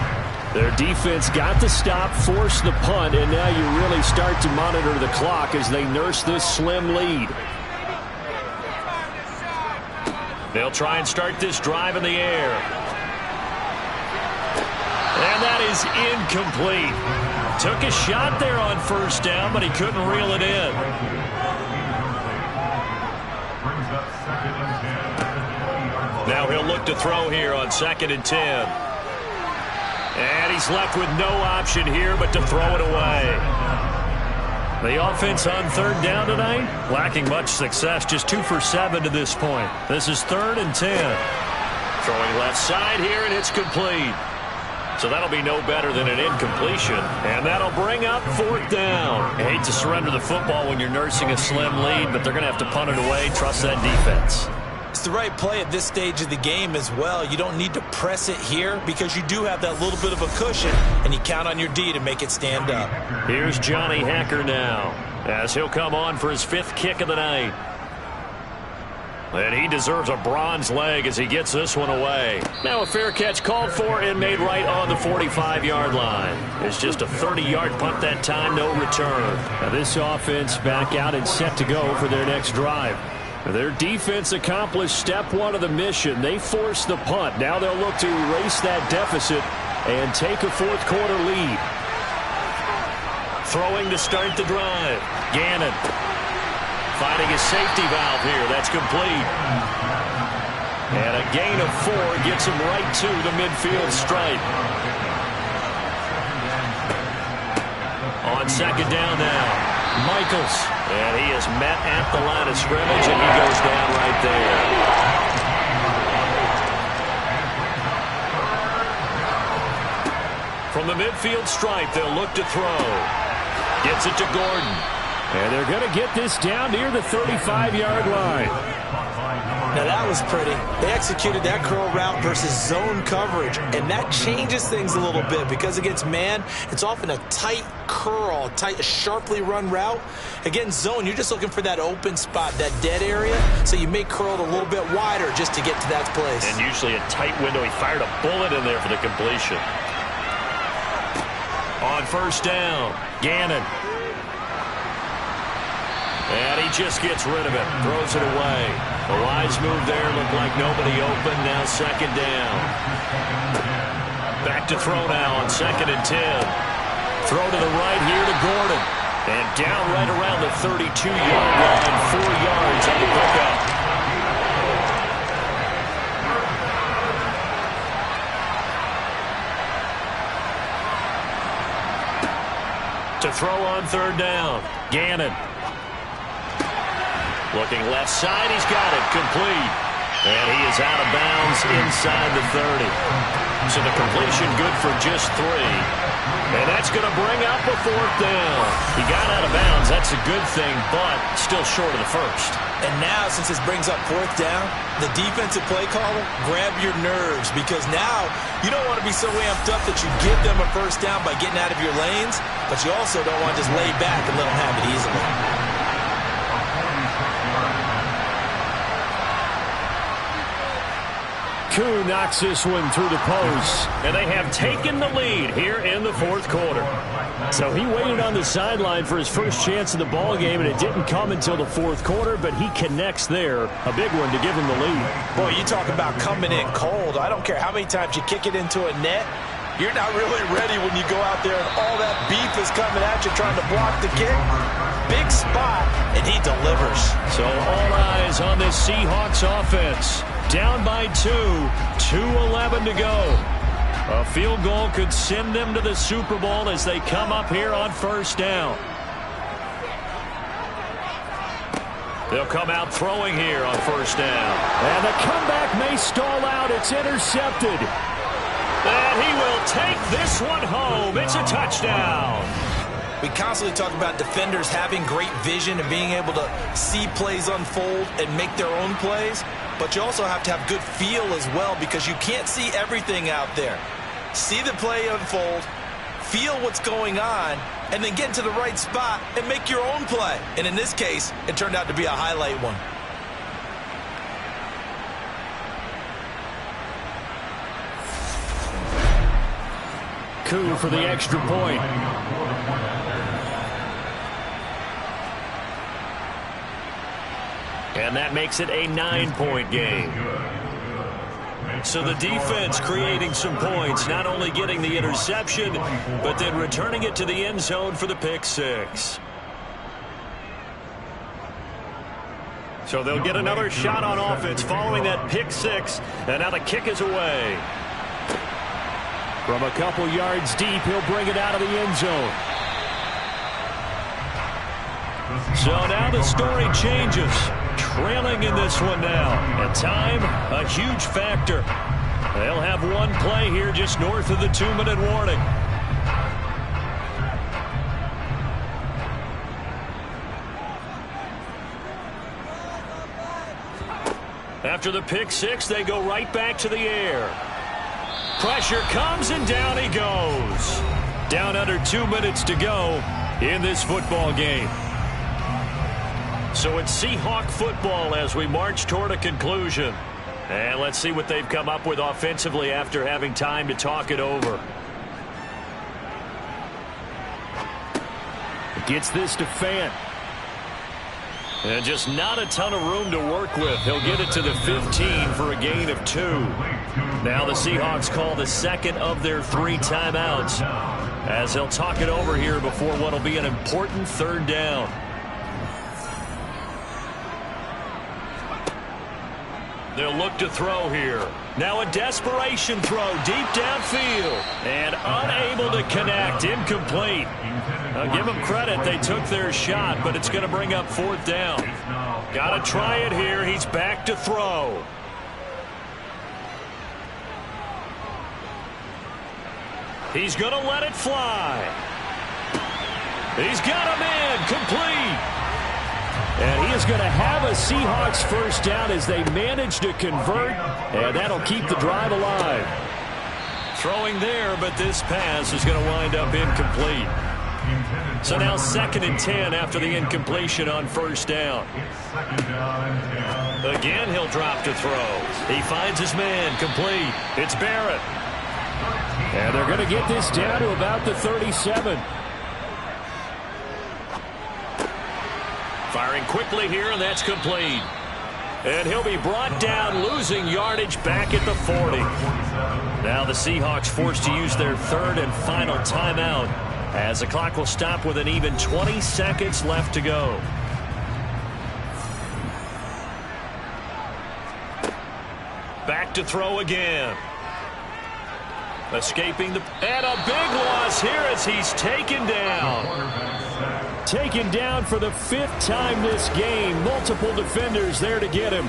Their defense got the stop, forced the punt, and now you really start to monitor the clock as they nurse this slim lead. They'll try and start this drive in the air. And that is incomplete. Took a shot there on 1st down, but he couldn't reel it in. Now he'll look to throw here on 2nd and 10. And he's left with no option here but to throw it away. The offense on 3rd down tonight, lacking much success, just 2 for 7 to this point. This is 3rd and 10. Throwing left side here, and it's complete. So that'll be no better than an incompletion. And that'll bring up 4th down. I hate to surrender the football when you're nursing a slim lead, but they're going to have to punt it away. Trust that defense. It's the right play at this stage of the game as well. You don't need to press it here because you do have that little bit of a cushion, and you count on your D to make it stand up. Here's Johnny Hacker now as he'll come on for his 5th kick of the night. And he deserves a bronze leg as he gets this one away. Now a fair catch called for and made right on the 45-yard line. It's just a 30-yard punt that time, no return. Now this offense back out and set to go for their next drive. Their defense accomplished step 1 of the mission. They forced the punt. Now they'll look to erase that deficit and take a 4th quarter lead. Throwing to start the drive. Gannon finding his safety valve here. That's complete. And a gain of 4 gets him right to the midfield stripe. On 2nd down now. Michaels. And he is met at the line of scrimmage, and he goes down right there. From the midfield stripe, they'll look to throw. Gets it to Gordon. And they're going to get this down near the 35-yard line. Now that was pretty. They executed that curl route versus zone coverage, and that changes things a little bit because against man, it's often a tight curl, tight, sharply run route. Against zone, you're just looking for that open spot, that dead area, so you may curl it a little bit wider just to get to that place. And usually a tight window. He fired a bullet in there for the completion. On 1st down, Gannon. And he just gets rid of it, throws it away. A wise move there, looked like nobody open, now 2nd down. Back to throw now on 2nd and 10. Throw to the right here to Gordon. And down right around the 32-yard line, 4 yards on the pickup. To throw on 3rd down, Gannon. Looking left side, he's got it, complete. And he is out of bounds inside the 30. So the completion good for just 3. And that's going to bring up a 4th down. He got out of bounds, that's a good thing, but still short of the 1st. And now, since this brings up 4th down, the defensive play caller, grab your nerves because now you don't want to be so amped up that you give them a 1st down by getting out of your lanes, but you also don't want to just lay back and let them have it easily. Koo knocks this one through the post. And they have taken the lead here in the 4th quarter. So he waited on the sideline for his first chance in the ball game, and it didn't come until the 4th quarter, but he connects there. A big one to give him the lead. Boy, you talk about coming in cold. I don't care how many times you kick it into a net. You're not really ready when you go out there and all that beef is coming at you trying to block the kick. Big spot, and he delivers. So all eyes on this Seahawks offense. Down by 2, 2:11 to go. A field goal could send them to the Super Bowl as they come up here on 1st down. They'll come out throwing here on 1st down. And the comeback may stall out. It's intercepted. And he will take this one home. It's a touchdown. We constantly talk about defenders having great vision and being able to see plays unfold and make their own plays. But you also have to have good feel as well because you can't see everything out there. See the play unfold, feel what's going on, and then get into the right spot and make your own play. And in this case, it turned out to be a highlight one. Koo for the extra point. And that makes it a 9-point game. So the defense creating some points, not only getting the interception, but then returning it to the end zone for the pick 6. So they'll get another shot on offense following that pick six. And now the kick is away. From a couple yards deep, he'll bring it out of the end zone. So now the story changes. Trailing in this one now. And time, a huge factor. They'll have one play here just north of the 2-minute warning. After the pick six, they go right back to the air. Pressure comes, and down he goes. Down under 2 minutes to go in this football game. So it's Seahawk football as we march toward a conclusion. And let's see what they've come up with offensively after having time to talk it over. Gets this to Fant. And just not a ton of room to work with. He'll get it to the 15 for a gain of 2. Now the Seahawks call the second of their 3 timeouts as they'll talk it over here before what will be an important third down. They'll look to throw here. Now a desperation throw deep downfield. And unable to connect. Incomplete. I'll give them credit. They took their shot, but it's going to bring up 4th down. Got to try it here. He's back to throw. He's going to let it fly. He's got him in. Complete. And he is going to have a Seahawks first down as they manage to convert, and that'll keep the drive alive. Throwing there, but this pass is going to wind up incomplete. So now 2nd and 10 after the incompletion on first down. Again, he'll drop to throw. He finds his man, complete. It's Barrett. And they're going to get this down to about the 37. Firing quickly here, and that's complete. And he'll be brought down, losing yardage back at the 40. Now the Seahawks forced to use their 3rd and final timeout as the clock will stop with an even 20 seconds left to go. Back to throw again. Escaping the... And a big loss here as he's taken down. Taken down for the 5th time this game. Multiple defenders there to get him.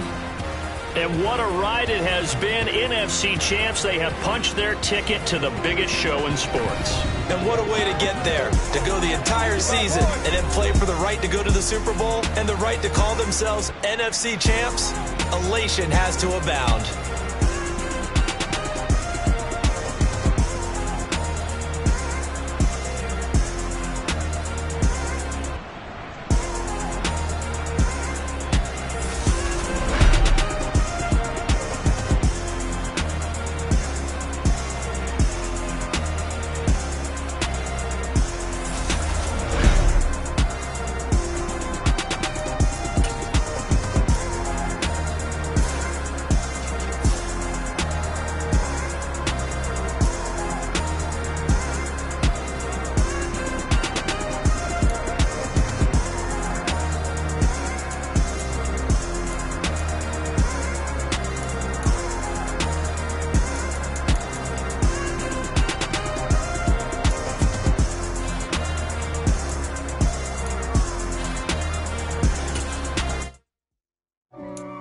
And what a ride it has been. NFC champs, they have punched their ticket to the biggest show in sports. And what a way to get there, to go the entire season and then play for the right to go to the Super Bowl and the right to call themselves NFC champs. Elation has to abound.